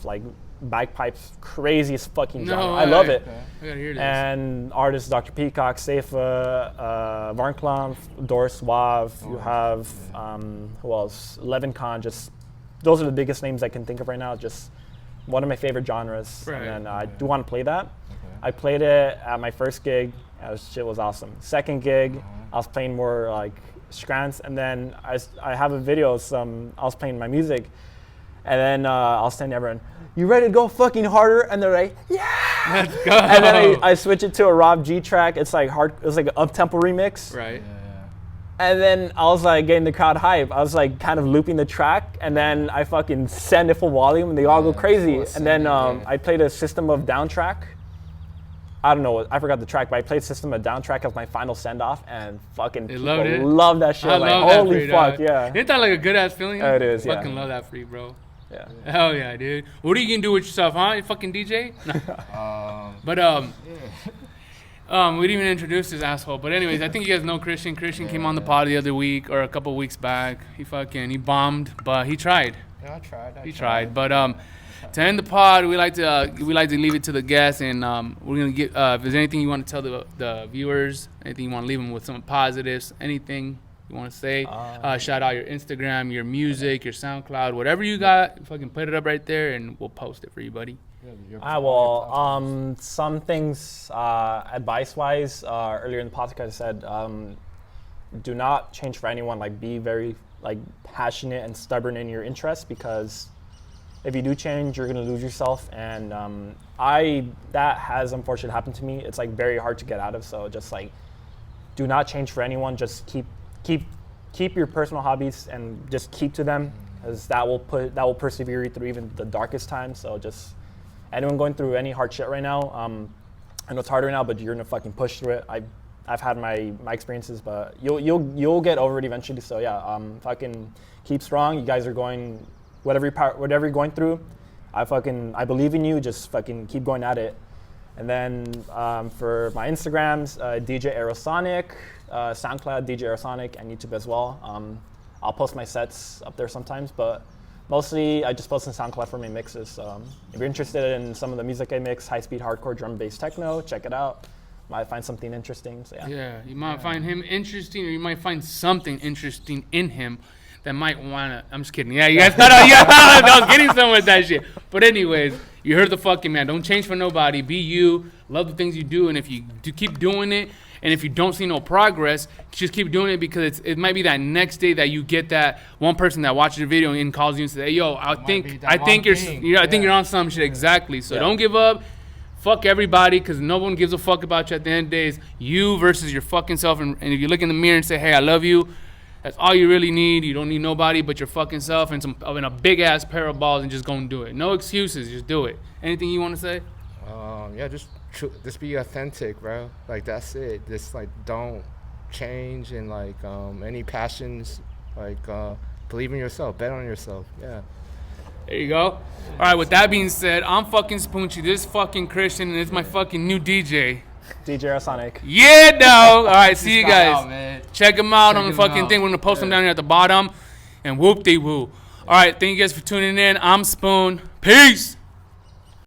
like bagpipes, craziest fucking genre. I love it. Okay. I gotta hear this. And artists Dr. Peacock, Seifa, Varnklam, Doris Suave. You have who else? Levin Khan. Just those are the biggest names I can think of right now. Just one of my favorite genres. Right. And I do want to play that. I played it at my first gig. Shit was awesome. Second gig, I was playing more like SHXT, and then I have a video of I was playing my music, and then I was telling everyone, "You ready to go fucking harder?" And they're like, "Yeah!" Let's go. And then I switch it to a Rob G track. It's like it's like an up-tempo remix. Right. And then I was like getting the crowd hype. I was like kind of looping the track, and then I fucking send it full volume, and they all go crazy. And then I played a System of Down track. I don't know, I forgot the track, but I played System of Down track as my final send-off, and fucking people love that shit. I like, love that holy for you, fuck, dog. yeah. Isn't that like a good ass feeling? It is, yeah. Fucking love that for you, bro. Yeah. Hell yeah, dude. What are you gonna do with yourself, huh? You fucking DJ? But we didn't even introduce this asshole. But anyways, I think you guys know Christian. Christian came on the pod the other week or a couple weeks back. He bombed, but he tried. Yeah, I tried. He tried. But to end the pod, we like to leave it to the guests, and we're gonna get if there's anything you want to tell the viewers, anything you want to leave them with, some positives, anything you want to say. Shout out your Instagram, your music, your SoundCloud, whatever you got. Fucking put it up right there, and we'll post it for you, buddy. Some things advice-wise, earlier in the podcast I said, do not change for anyone. Like, be very like passionate and stubborn in your interests, because if you do change, you're gonna lose yourself. And that has unfortunately happened to me. It's like very hard to get out of. So just like, do not change for anyone. Just keep your personal hobbies and just keep to them, because that will persevere you through even the darkest times. So just anyone going through any hard shit right now, I know it's hard right now, but you're gonna fucking push through it. I've had my experiences, but you'll get over it eventually. So yeah, fucking keep strong. You guys are going. Whatever you're going through, I believe in you. Just fucking keep going at it. And then for my Instagrams, DJ Aerosonic, SoundCloud DJ Aerosonic, and YouTube as well. I'll post my sets up there sometimes, but mostly I just post on SoundCloud for my mixes. So if you're interested in some of the music I mix, high-speed hardcore, drum-based techno, check it out. Might find something interesting. So yeah. Yeah, you might find him interesting, or you might find something interesting in him that might wanna. I'm just kidding. Yeah, you guys thought I was getting somewhere with that shit. But anyways, you heard the fucking man. Don't change for nobody. Be you. Love the things you do, and if you do keep doing it, And if you don't see no progress, just keep doing it, because it might be that next day that you get that one person that watches your video and calls you and says, hey, yo, I think you're on some shit. Exactly. So don't give up. Fuck everybody, because no one gives a fuck about you. At the end of the day, it's you versus your fucking self. And if you look in the mirror and say, hey, I love you, that's all you really need. You don't need nobody but your fucking self and a big ass pair of balls, and just go and do it. No excuses, just do it. Anything you want to say? Yeah, just be authentic, bro. Like, that's it. Just like, don't change, and like any passions, like believe in yourself, bet on yourself. Yeah. There you go. All right, with that being said, I'm fucking Spoonchy, this fucking Christian, and it's my fucking new DJ. DJ Sonic. Yeah, dog. All right, see you guys. Out, Check them out on the fucking thing. We're going to post them down here at the bottom. And whoop-de-woo. All right, thank you guys for tuning in. I'm Spoon. Peace.